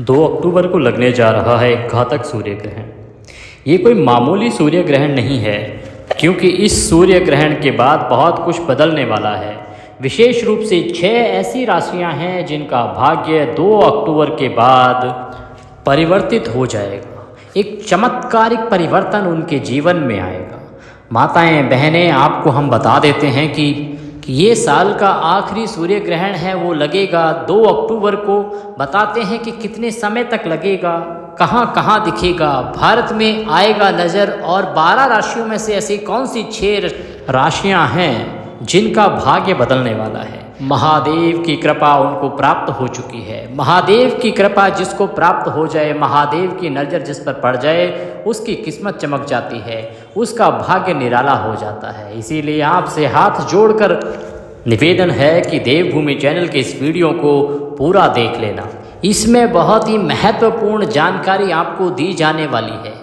2 अक्टूबर को लगने जा रहा है घातक सूर्य ग्रहण। ये कोई मामूली सूर्य ग्रहण नहीं है, क्योंकि इस सूर्य ग्रहण के बाद बहुत कुछ बदलने वाला है। विशेष रूप से 6 ऐसी राशियां हैं जिनका भाग्य 2 अक्टूबर के बाद परिवर्तित हो जाएगा। एक चमत्कारिक परिवर्तन उनके जीवन में आएगा। माताएं बहनें, आपको हम बता देते हैं कि ये साल का आखिरी सूर्य ग्रहण है, वो लगेगा 2 अक्टूबर को। बताते हैं कि कितने समय तक लगेगा, कहाँ कहाँ दिखेगा, भारत में आएगा नज़र, और 12 राशियों में से ऐसी कौन सी 6 राशियां हैं जिनका भाग्य बदलने वाला है। महादेव की कृपा उनको प्राप्त हो चुकी है। महादेव की कृपा जिसको प्राप्त हो जाए, महादेव की नज़र जिस पर पड़ जाए, उसकी किस्मत चमक जाती है, उसका भाग्य निराला हो जाता है। इसीलिए आपसे हाथ जोड़कर निवेदन है कि देवभूमि चैनल के इस वीडियो को पूरा देख लेना। इसमें बहुत ही महत्वपूर्ण जानकारी आपको दी जाने वाली है।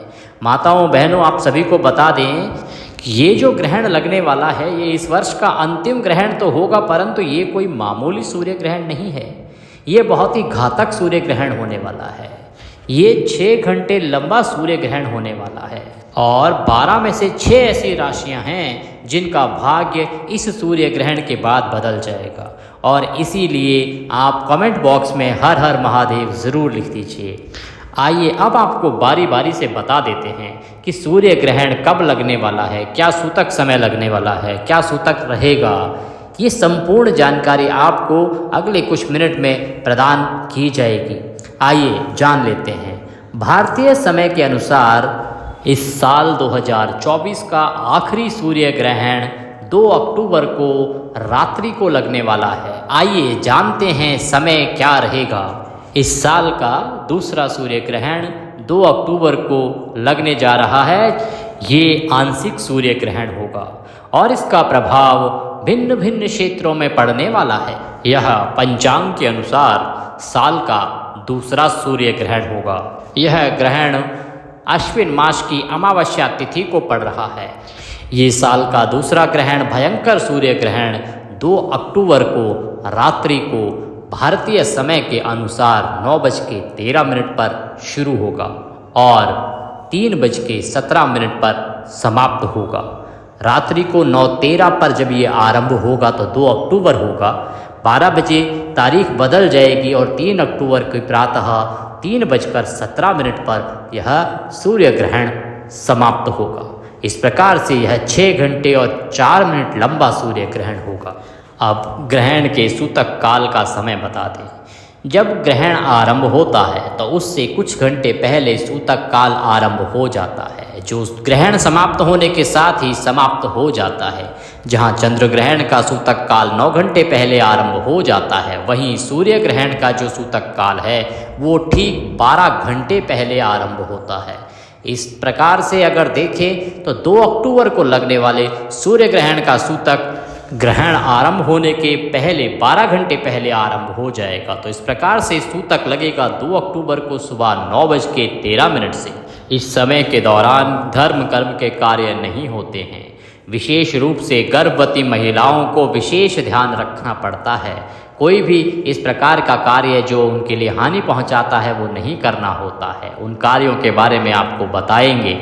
माताओं बहनों, आप सभी को बता दें कि ये जो ग्रहण लगने वाला है, ये इस वर्ष का अंतिम ग्रहण तो होगा, परंतु ये कोई मामूली सूर्य ग्रहण नहीं है। ये बहुत ही घातक सूर्य ग्रहण होने वाला है। ये 6 घंटे लंबा सूर्य ग्रहण होने वाला है, और 12 में से 6 ऐसी राशियां हैं जिनका भाग्य इस सूर्य ग्रहण के बाद बदल जाएगा। और इसीलिए आप कमेंट बॉक्स में हर हर महादेव ज़रूर लिख दीजिए। आइए अब आपको बारी बारी से बता देते हैं कि सूर्य ग्रहण कब लगने वाला है, क्या सूतक समय लगने वाला है, क्या सूतक रहेगा। ये संपूर्ण जानकारी आपको अगले कुछ मिनट में प्रदान की जाएगी। आइए जान लेते हैं। भारतीय समय के अनुसार इस साल 2024 का आखिरी सूर्य ग्रहण 2 अक्टूबर को रात्रि को लगने वाला है। आइए जानते हैं समय क्या रहेगा। इस साल का दूसरा सूर्य ग्रहण 2 अक्टूबर को लगने जा रहा है। ये आंशिक सूर्य ग्रहण होगा और इसका प्रभाव भिन्न भिन्न क्षेत्रों में पड़ने वाला है। यह पंचांग के अनुसार साल का दूसरा सूर्य ग्रहण होगा। यह ग्रहण अश्विन मास की अमावस्या तिथि को पड़ रहा है। ये साल का दूसरा ग्रहण भयंकर सूर्य ग्रहण 2 अक्टूबर को रात्रि को भारतीय समय के अनुसार 9:13 पर शुरू होगा और 3:17 पर समाप्त होगा। रात्रि को 9:13 पर जब ये आरंभ होगा तो 2 अक्टूबर होगा। 12 बजे तारीख बदल जाएगी और 3 अक्टूबर की प्रातः 3:17 पर यह सूर्य ग्रहण समाप्त होगा। इस प्रकार से यह 6 घंटे और 4 मिनट लंबा सूर्य ग्रहण होगा। अब ग्रहण के सूतक काल का समय बता दें। जब ग्रहण आरंभ होता है तो उससे कुछ घंटे पहले सूतक काल आरंभ हो जाता है, जो ग्रहण समाप्त होने के साथ ही समाप्त हो जाता है। जहां चंद्र ग्रहण का सूतक काल 9 घंटे पहले आरंभ हो जाता है, वहीं सूर्य ग्रहण का जो सूतक काल है वो ठीक 12 घंटे पहले आरंभ होता है। इस प्रकार से अगर देखें तो 2 अक्टूबर को लगने वाले सूर्य ग्रहण का सूतक ग्रहण आरंभ होने के पहले 12 घंटे पहले आरंभ हो जाएगा। तो इस प्रकार से सूतक लगेगा 2 अक्टूबर को सुबह 9:13 से। इस समय के दौरान धर्म कर्म के कार्य नहीं होते हैं। विशेष रूप से गर्भवती महिलाओं को विशेष ध्यान रखना पड़ता है। कोई भी इस प्रकार का कार्य जो उनके लिए हानि पहुंचाता है वो नहीं करना होता है। उन कार्यों के बारे में आपको बताएंगे।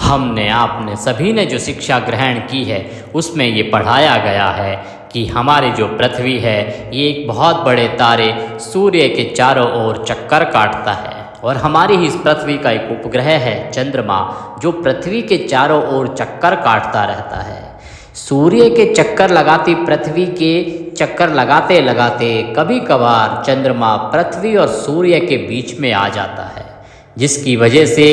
हमने आपने सभी ने जो शिक्षा ग्रहण की है उसमें ये पढ़ाया गया है कि हमारी जो पृथ्वी है ये एक बहुत बड़े तारे सूर्य के चारों ओर चक्कर काटता है, और हमारी ही इस पृथ्वी का एक उपग्रह है चंद्रमा, जो पृथ्वी के चारों ओर चक्कर काटता रहता है। सूर्य के चक्कर लगाती पृथ्वी के चक्कर लगाते लगाते कभी कभार चंद्रमा पृथ्वी और सूर्य के बीच में आ जाता है, जिसकी वजह से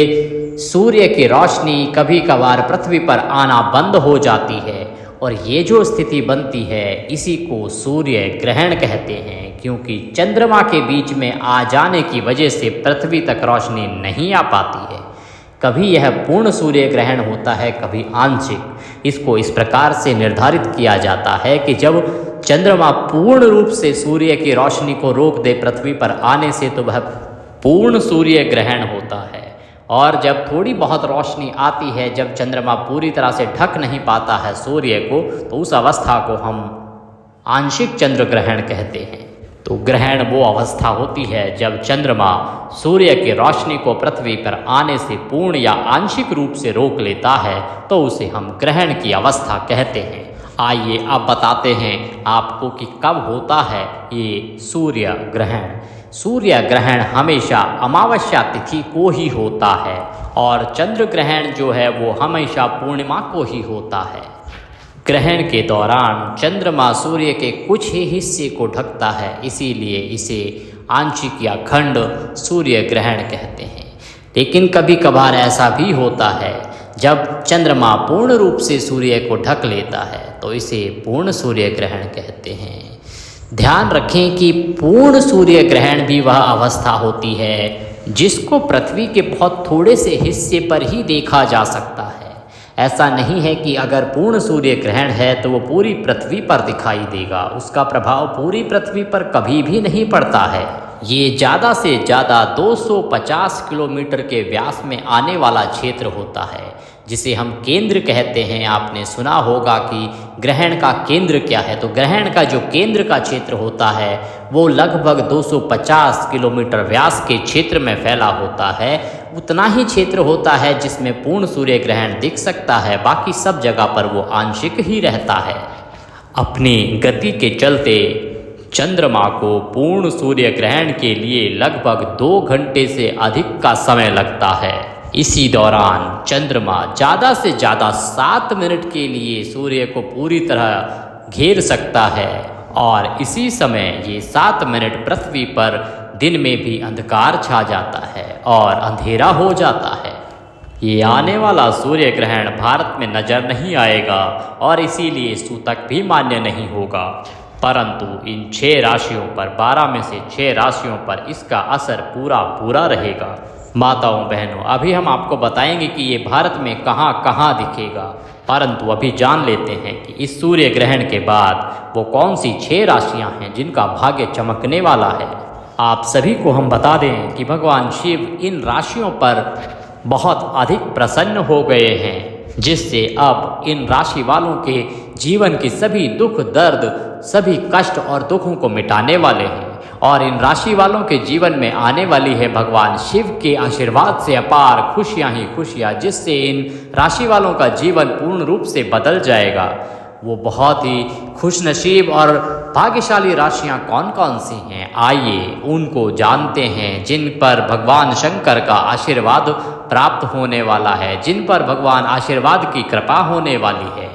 सूर्य की रोशनी कभी कभार पृथ्वी पर आना बंद हो जाती है। और ये जो स्थिति बनती है इसी को सूर्य ग्रहण कहते हैं, क्योंकि चंद्रमा के बीच में आ जाने की वजह से पृथ्वी तक रोशनी नहीं आ पाती है। कभी यह पूर्ण सूर्य ग्रहण होता है, कभी आंशिक। इसको इस प्रकार से निर्धारित किया जाता है कि जब चंद्रमा पूर्ण रूप से सूर्य की रोशनी को रोक दे पृथ्वी पर आने से, तो वह पूर्ण सूर्य ग्रहण होता है। और जब थोड़ी बहुत रोशनी आती है, जब चंद्रमा पूरी तरह से ढक नहीं पाता है सूर्य को, तो उस अवस्था को हम आंशिक चंद्र ग्रहण कहते हैं। तो ग्रहण वो अवस्था होती है जब चंद्रमा सूर्य की रोशनी को पृथ्वी पर आने से पूर्ण या आंशिक रूप से रोक लेता है, तो उसे हम ग्रहण की अवस्था कहते हैं। आइए अब बताते हैं आपको कि कब होता है ये सूर्य ग्रहण। सूर्य ग्रहण हमेशा अमावस्या तिथि को ही होता है और चंद्र ग्रहण जो है वो हमेशा पूर्णिमा को ही होता है। ग्रहण के दौरान चंद्रमा सूर्य के कुछ ही हिस्से को ढकता है, इसीलिए इसे आंशिक या खंड सूर्य ग्रहण कहते हैं। लेकिन कभी कभार ऐसा भी होता है जब चंद्रमा पूर्ण रूप से सूर्य को ढक लेता है, तो इसे पूर्ण सूर्य ग्रहण कहते हैं। ध्यान रखें कि पूर्ण सूर्य ग्रहण भी वह अवस्था होती है जिसको पृथ्वी के बहुत थोड़े से हिस्से पर ही देखा जा सकता है। ऐसा नहीं है कि अगर पूर्ण सूर्य ग्रहण है तो वो पूरी पृथ्वी पर दिखाई देगा, उसका प्रभाव पूरी पृथ्वी पर कभी भी नहीं पड़ता है। ये ज़्यादा से ज़्यादा 250 किलोमीटर के व्यास में आने वाला क्षेत्र होता है जिसे हम केंद्र कहते हैं। आपने सुना होगा कि ग्रहण का केंद्र क्या है, तो ग्रहण का जो केंद्र का क्षेत्र होता है वो लगभग 250 किलोमीटर व्यास के क्षेत्र में फैला होता है। उतना ही क्षेत्र होता है जिसमें पूर्ण सूर्य ग्रहण दिख सकता है, बाकी सब जगह पर वो आंशिक ही रहता है। अपनी गति के चलते चंद्रमा को पूर्ण सूर्य ग्रहण के लिए लगभग 2 घंटे से अधिक का समय लगता है। इसी दौरान चंद्रमा ज़्यादा से ज़्यादा 7 मिनट के लिए सूर्य को पूरी तरह घेर सकता है और इसी समय ये 7 मिनट पृथ्वी पर दिन में भी अंधकार छा जाता है और अंधेरा हो जाता है। ये आने वाला सूर्य ग्रहण भारत में नज़र नहीं आएगा और इसीलिए सूतक भी मान्य नहीं होगा, परंतु इन 6 राशियों पर 12 में से 6 राशियों पर इसका असर पूरा रहेगा। माताओं बहनों, अभी हम आपको बताएंगे कि ये भारत में कहाँ कहाँ दिखेगा, परंतु अभी जान लेते हैं कि इस सूर्य ग्रहण के बाद वो कौन सी 6 राशियाँ हैं जिनका भाग्य चमकने वाला है। आप सभी को हम बता दें कि भगवान शिव इन राशियों पर बहुत अधिक प्रसन्न हो गए हैं, जिससे अब इन राशि वालों के जीवन की सभी दुख दर्द, सभी कष्ट और दुखों को मिटाने वाले हैं और इन राशि वालों के जीवन में आने वाली है भगवान शिव के आशीर्वाद से अपार खुशियां ही खुशियां, जिससे इन राशि वालों का जीवन पूर्ण रूप से बदल जाएगा। वो बहुत ही खुशनसीब और भाग्यशाली राशियां कौन कौन सी हैं, आइए उनको जानते हैं जिन पर भगवान शंकर का आशीर्वाद प्राप्त होने वाला है, जिन पर भगवान आशीर्वाद की कृपा होने वाली है।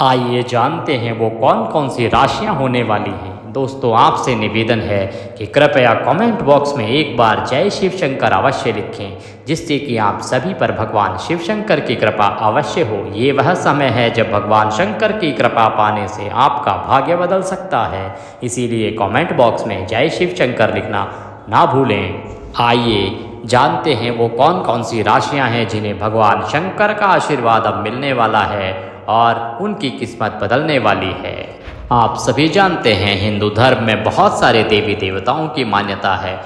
आइए जानते हैं वो कौन कौन सी राशियां होने वाली हैं। दोस्तों, आपसे निवेदन है कि कृपया कमेंट बॉक्स में एक बार जय शिव शंकर अवश्य लिखें, जिससे कि आप सभी पर भगवान शिव शंकर की कृपा अवश्य हो। ये वह समय है जब भगवान शंकर की कृपा पाने से आपका भाग्य बदल सकता है, इसीलिए कमेंट बॉक्स में जय शिव शंकर लिखना ना भूलें। आइए जानते हैं वो कौन कौन सी राशियाँ हैं जिन्हें भगवान शंकर का आशीर्वाद अब मिलने वाला है और उनकी किस्मत बदलने वाली है। आप सभी जानते हैं हिंदू धर्म में बहुत सारे देवी देवताओं की मान्यता है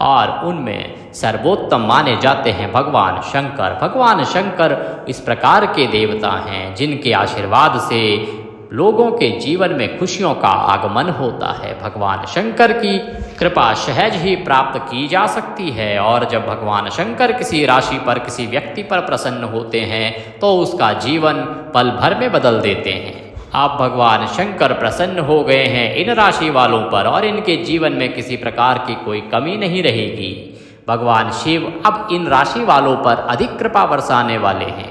और उनमें सर्वोत्तम माने जाते हैं भगवान शंकर। भगवान शंकर इस प्रकार के देवता हैं जिनके आशीर्वाद से लोगों के जीवन में खुशियों का आगमन होता है। भगवान शंकर की कृपा सहज ही प्राप्त की जा सकती है और जब भगवान शंकर किसी राशि पर, किसी व्यक्ति पर प्रसन्न होते हैं तो उसका जीवन पल भर में बदल देते हैं। आप भगवान शंकर प्रसन्न हो गए हैं इन राशि वालों पर और इनके जीवन में किसी प्रकार की कोई कमी नहीं रहेगी। भगवान शिव अब इन राशि वालों पर अधिक कृपा बरसाने वाले हैं।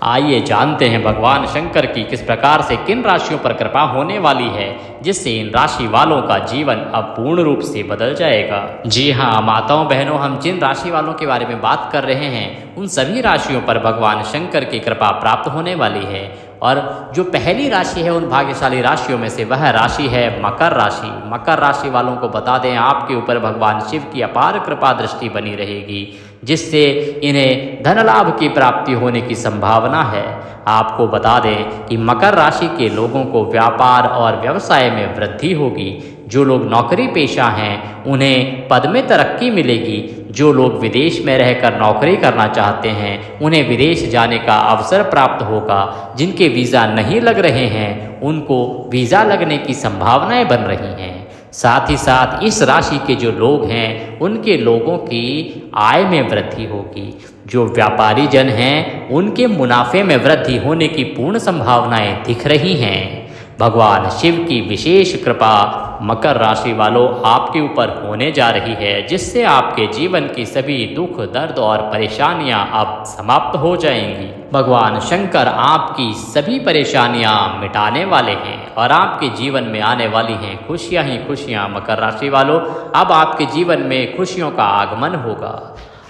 आइए जानते हैं भगवान शंकर की किस प्रकार से किन राशियों पर कृपा होने वाली है, जिससे इन राशि वालों का जीवन अब पूर्ण रूप से बदल जाएगा। जी हाँ माताओं बहनों, हम जिन राशि वालों के बारे में बात कर रहे हैं उन सभी राशियों पर भगवान शंकर की कृपा प्राप्त होने वाली है और जो पहली राशि है उन भाग्यशाली राशियों में से वह राशि है मकर राशि। मकर राशि वालों को बता दें आपके ऊपर भगवान शिव की अपार कृपा दृष्टि बनी रहेगी, जिससे इन्हें धन लाभ की प्राप्ति होने की संभावना है। आपको बता दें कि मकर राशि के लोगों को व्यापार और व्यवसाय में वृद्धि होगी। जो लोग नौकरी पेशा हैं उन्हें पद में तरक्की मिलेगी। जो लोग विदेश में रहकर नौकरी करना चाहते हैं उन्हें विदेश जाने का अवसर प्राप्त होगा। जिनके वीज़ा नहीं लग रहे हैं उनको वीज़ा लगने की संभावनाएं बन रही हैं। साथ ही साथ इस राशि के जो लोग हैं उनके लोगों की आय में वृद्धि होगी। जो व्यापारी जन हैं उनके मुनाफे में वृद्धि होने की पूर्ण संभावनाएं दिख रही हैं। भगवान शिव की विशेष कृपा मकर राशि वालों आपके ऊपर होने जा रही है, जिससे आपके जीवन की सभी दुख दर्द और परेशानियां अब समाप्त हो जाएंगी। भगवान शंकर आपकी सभी परेशानियां मिटाने वाले हैं और आपके जीवन में आने वाली हैं खुशियां ही खुशियां। मकर राशि वालों, अब आपके जीवन में खुशियों का आगमन होगा।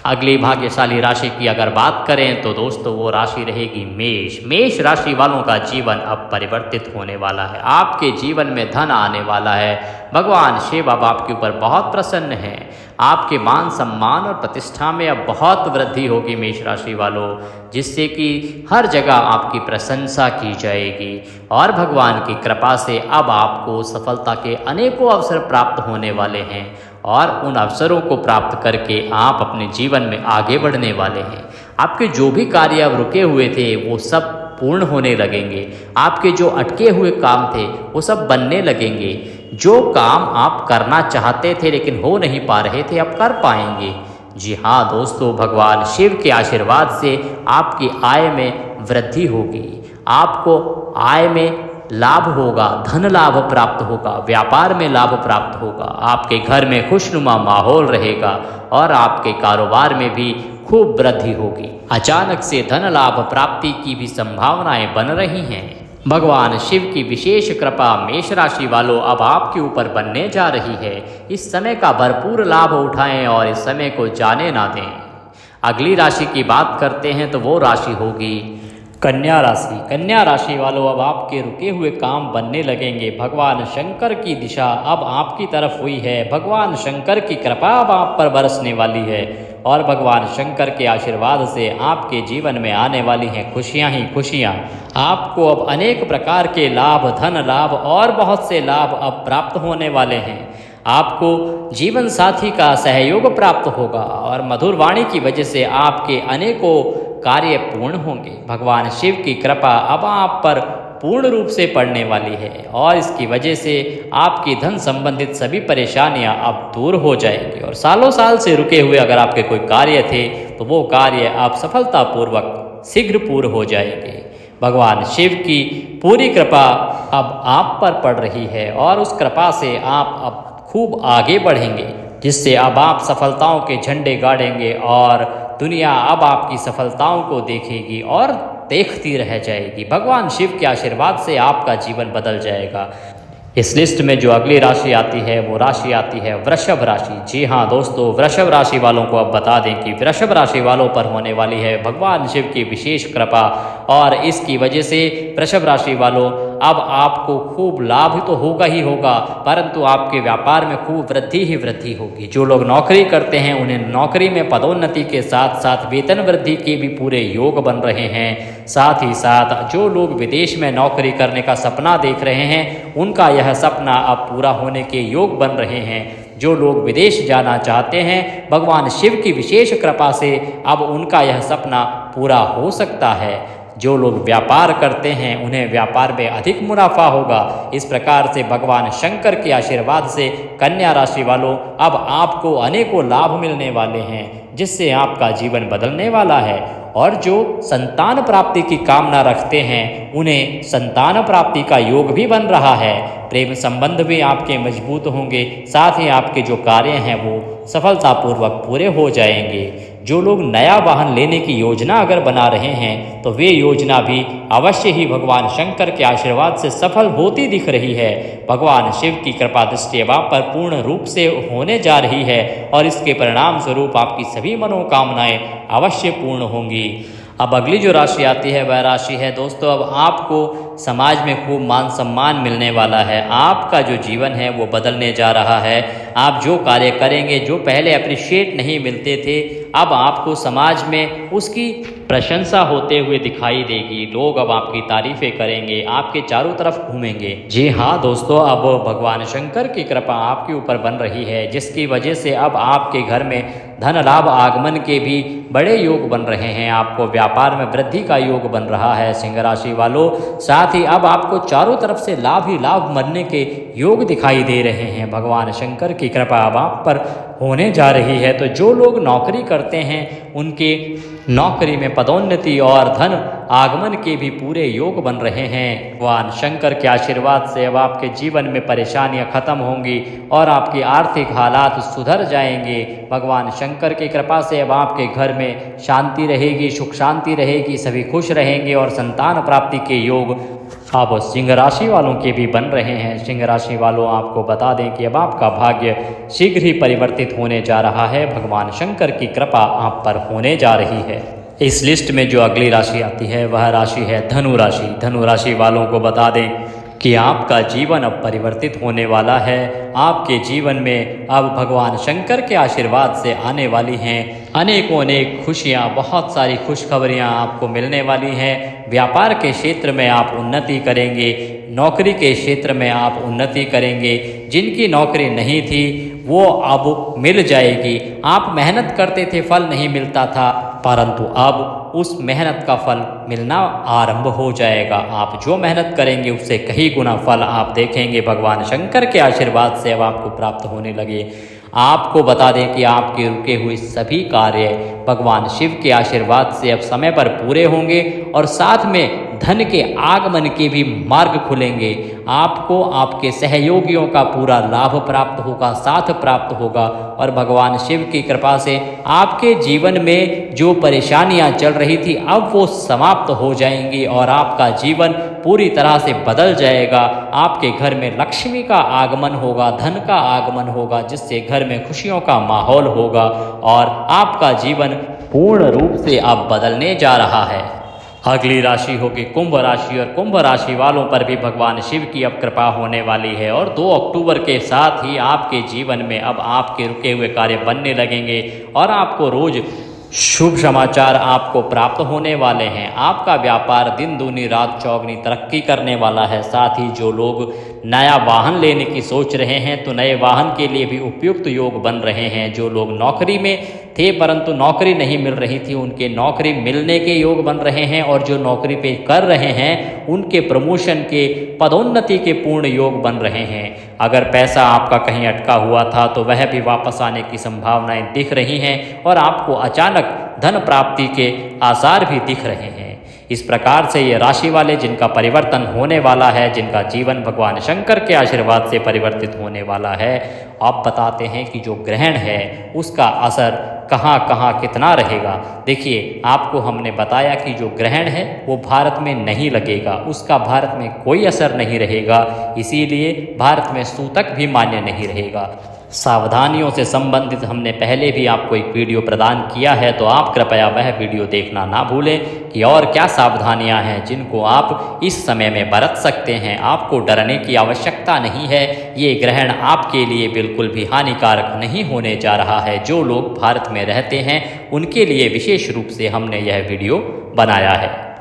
अगली भाग्यशाली राशि की अगर बात करें तो दोस्तों वो राशि रहेगी मेष। मेष राशि वालों का जीवन अब परिवर्तित होने वाला है। आपके जीवन में धन आने वाला है। भगवान शिव अब आपके ऊपर बहुत प्रसन्न हैं। आपके मान सम्मान और प्रतिष्ठा में अब बहुत वृद्धि होगी मेष राशि वालों, जिससे कि हर जगह आपकी प्रशंसा की जाएगी और भगवान की कृपा से अब आपको सफलता के अनेकों अवसर प्राप्त होने वाले हैं और उन अवसरों को प्राप्त करके आप अपने जीवन में आगे बढ़ने वाले हैं। आपके जो भी कार्य अब रुके हुए थे वो सब पूर्ण होने लगेंगे। आपके जो अटके हुए काम थे वो सब बनने लगेंगे। जो काम आप करना चाहते थे लेकिन हो नहीं पा रहे थे, अब कर पाएंगे। जी हाँ दोस्तों, भगवान शिव के आशीर्वाद से आपकी आय में वृद्धि होगी। आपको आय में लाभ होगा, धन लाभ प्राप्त होगा, व्यापार में लाभ प्राप्त होगा। आपके घर में खुशनुमा माहौल रहेगा और आपके कारोबार में भी खूब वृद्धि होगी। अचानक से धन लाभ प्राप्ति की भी संभावनाएं बन रही हैं। भगवान शिव की विशेष कृपा मेष राशि वालों अब आपके ऊपर बनने जा रही है। इस समय का भरपूर लाभ उठाएं और इस समय को जाने ना दें। अगली राशि की बात करते हैं तो वो राशि होगी कन्या राशि। कन्या राशि वालों, अब आपके रुके हुए काम बनने लगेंगे। भगवान शंकर की दिशा अब आपकी तरफ हुई है। भगवान शंकर की कृपा अब आप पर बरसने वाली है और भगवान शंकर के आशीर्वाद से आपके जीवन में आने वाली हैं खुशियां ही खुशियां। आपको अब अनेक प्रकार के लाभ, धन लाभ और बहुत से लाभ अब प्राप्त होने वाले हैं। आपको जीवन साथी का सहयोग प्राप्त होगा और मधुर वाणी की वजह से आपके अनेकों कार्य पूर्ण होंगे। भगवान शिव की कृपा अब आप पर पूर्ण रूप से पड़ने वाली है और इसकी वजह से आपकी धन संबंधित सभी परेशानियां अब दूर हो जाएंगी और सालों साल से रुके हुए अगर आपके कोई कार्य थे तो वो कार्य आप सफलतापूर्वक शीघ्र पूर्ण हो जाएंगे। भगवान शिव की पूरी कृपा अब आप पर पड़ रही है और उस कृपा से आप अब खूब आगे बढ़ेंगे, जिससे अब आप सफलताओं के झंडे गाड़ेंगे और दुनिया अब आपकी सफलताओं को देखेगी और देखती रह जाएगी। भगवान शिव के आशीर्वाद से आपका जीवन बदल जाएगा। इस लिस्ट में जो अगली राशि आती है वो राशि आती है वृषभ राशि। जी हाँ दोस्तों, वृषभ राशि वालों को अब बता दें कि वृषभ राशि वालों पर होने वाली है भगवान शिव की विशेष कृपा और इसकी वजह से वृषभ राशि वालों अब आपको खूब लाभ तो होगा ही होगा, परंतु आपके व्यापार में खूब वृद्धि ही वृद्धि होगी। जो लोग नौकरी करते हैं उन्हें नौकरी में पदोन्नति के साथ साथ वेतन वृद्धि के भी पूरे योग बन रहे हैं। साथ ही साथ जो लोग विदेश में नौकरी करने का सपना देख रहे हैं उनका यह सपना अब पूरा होने के योग बन रहे हैं। जो लोग विदेश जाना चाहते हैं, भगवान शिव की विशेष कृपा से अब उनका यह सपना पूरा हो सकता है। जो लोग व्यापार करते हैं उन्हें व्यापार में अधिक मुनाफा होगा। इस प्रकार से भगवान शंकर के आशीर्वाद से कन्या राशि वालों अब आपको अनेकों लाभ मिलने वाले हैं, जिससे आपका जीवन बदलने वाला है। और जो संतान प्राप्ति की कामना रखते हैं उन्हें संतान प्राप्ति का योग भी बन रहा है। प्रेम संबंध भी आपके मजबूत होंगे, साथ ही आपके जो कार्य हैं वो सफलतापूर्वक पूरे हो जाएंगे। जो लोग नया वाहन लेने की योजना अगर बना रहे हैं तो वे योजना भी अवश्य ही भगवान शंकर के आशीर्वाद से सफल होती दिख रही है। भगवान शिव की कृपा दृष्टि आप पर पूर्ण रूप से होने जा रही है और इसके परिणाम स्वरूप आपकी सभी मनोकामनाएं अवश्य पूर्ण होंगी। अब अगली जो राशि आती है वह राशि है दोस्तों, अब आपको समाज में खूब मान सम्मान मिलने वाला है। आपका जो जीवन है वो बदलने जा रहा है। आप जो कार्य करेंगे, जो पहले अप्रिशिएट नहीं मिलते थे, अब आपको समाज में उसकी प्रशंसा होते हुए दिखाई देगी। लोग अब आपकी तारीफें करेंगे, आपके चारों तरफ घूमेंगे। जी हाँ दोस्तों, अब भगवान शंकर की कृपा आपके ऊपर बन रही है, जिसकी वजह से अब आपके घर में धन लाभ आगमन के भी बड़े योग बन रहे हैं। आपको व्यापार में वृद्धि का योग बन रहा है सिंह राशि वालों। साथ ही अब आपको चारों तरफ से लाभ ही लाभ मरने के योग दिखाई दे रहे हैं। भगवान शंकर की कृपा अब आप पर होने जा रही है। तो जो लोग नौकरी करते हैं उनके नौकरी में पदोन्नति और धन आगमन के भी पूरे योग बन रहे हैं। भगवान शंकर के आशीर्वाद से अब आपके जीवन में परेशानियां खत्म होंगी और आपकी आर्थिक हालात सुधर जाएंगे। भगवान शंकर की कृपा से अब आपके घर में शांति रहेगी, सुख शांति रहेगी, सभी खुश रहेंगे और संतान प्राप्ति के योग अब सिंह राशि वालों के भी बन रहे हैं। सिंह राशि वालों, आपको बता दें कि अब आपका भाग्य शीघ्र ही परिवर्तित होने जा रहा है। भगवान शंकर की कृपा आप पर होने जा रही है। इस लिस्ट में जो अगली राशि आती है वह राशि है धनु राशि। धनु राशि वालों को बता दें कि आपका जीवन अब परिवर्तित होने वाला है। आपके जीवन में अब भगवान शंकर के आशीर्वाद से आने वाली हैं अनेकों अनेक खुशियाँ, बहुत सारी खुशखबरियाँ आपको मिलने वाली हैं। व्यापार के क्षेत्र में आप उन्नति करेंगे, नौकरी के क्षेत्र में आप उन्नति करेंगे। जिनकी नौकरी नहीं थी वो अब मिल जाएगी। आप मेहनत करते थे, फल नहीं मिलता था, परंतु अब उस मेहनत का फल मिलना आरंभ हो जाएगा। आप जो मेहनत करेंगे उससे कई गुना फल आप देखेंगे। भगवान शंकर के आशीर्वाद से अब आपको प्राप्त होने लगे। आपको बता दें कि आपके रुके हुए सभी कार्य भगवान शिव के आशीर्वाद से अब समय पर पूरे होंगे और साथ में धन के आगमन के भी मार्ग खुलेंगे। आपको आपके सहयोगियों का पूरा लाभ प्राप्त होगा, साथ प्राप्त होगा और भगवान शिव की कृपा से आपके जीवन में जो परेशानियां चल रही थी अब वो समाप्त हो जाएंगी और आपका जीवन पूरी तरह से बदल जाएगा। आपके घर में लक्ष्मी का आगमन होगा, धन का आगमन होगा, जिससे घर में खुशियों का माहौल होगा और आपका जीवन पूर्ण रूप से अब बदलने जा रहा है। अगली राशि होगी कुंभ राशि और कुंभ राशि वालों पर भी भगवान शिव की अब कृपा होने वाली है और 2 अक्टूबर के साथ ही आपके जीवन में अब आपके रुके हुए कार्य बनने लगेंगे और आपको रोज शुभ समाचार आपको प्राप्त होने वाले हैं। आपका व्यापार दिन दूनी रात चौगनी तरक्की करने वाला है। साथ ही जो लोग नया वाहन लेने की सोच रहे हैं तो नए वाहन के लिए भी उपयुक्त योग बन रहे हैं। जो लोग नौकरी में थे परंतु नौकरी नहीं मिल रही थी उनके नौकरी मिलने के योग बन रहे हैं और जो नौकरी पे कर रहे हैं उनके प्रमोशन के, पदोन्नति के पूर्ण योग बन रहे हैं। अगर पैसा आपका कहीं अटका हुआ था तो वह भी वापस आने की संभावनाएं दिख रही हैं और आपको अचानक धन प्राप्ति के आसार भी दिख रहे हैं। इस प्रकार से ये राशि वाले जिनका परिवर्तन होने वाला है, जिनका जीवन भगवान शंकर के आशीर्वाद से परिवर्तित होने वाला है, आप बताते हैं कि जो ग्रहण है उसका असर कहाँ कहाँ कितना रहेगा। देखिए, आपको हमने बताया कि जो ग्रहण है वो भारत में नहीं लगेगा, उसका भारत में कोई असर नहीं रहेगा, इसीलिए भारत में सूतक भी मान्य नहीं रहेगा। सावधानियों से संबंधित हमने पहले भी आपको एक वीडियो प्रदान किया है, तो आप कृपया वह वीडियो देखना ना भूलें कि और क्या सावधानियां हैं जिनको आप इस समय में बरत सकते हैं। आपको डरने की आवश्यकता नहीं है, ये ग्रहण आपके लिए बिल्कुल भी हानिकारक नहीं होने जा रहा है। जो लोग भारत में रहते हैं उनके लिए विशेष रूप से हमने यह वीडियो बनाया है।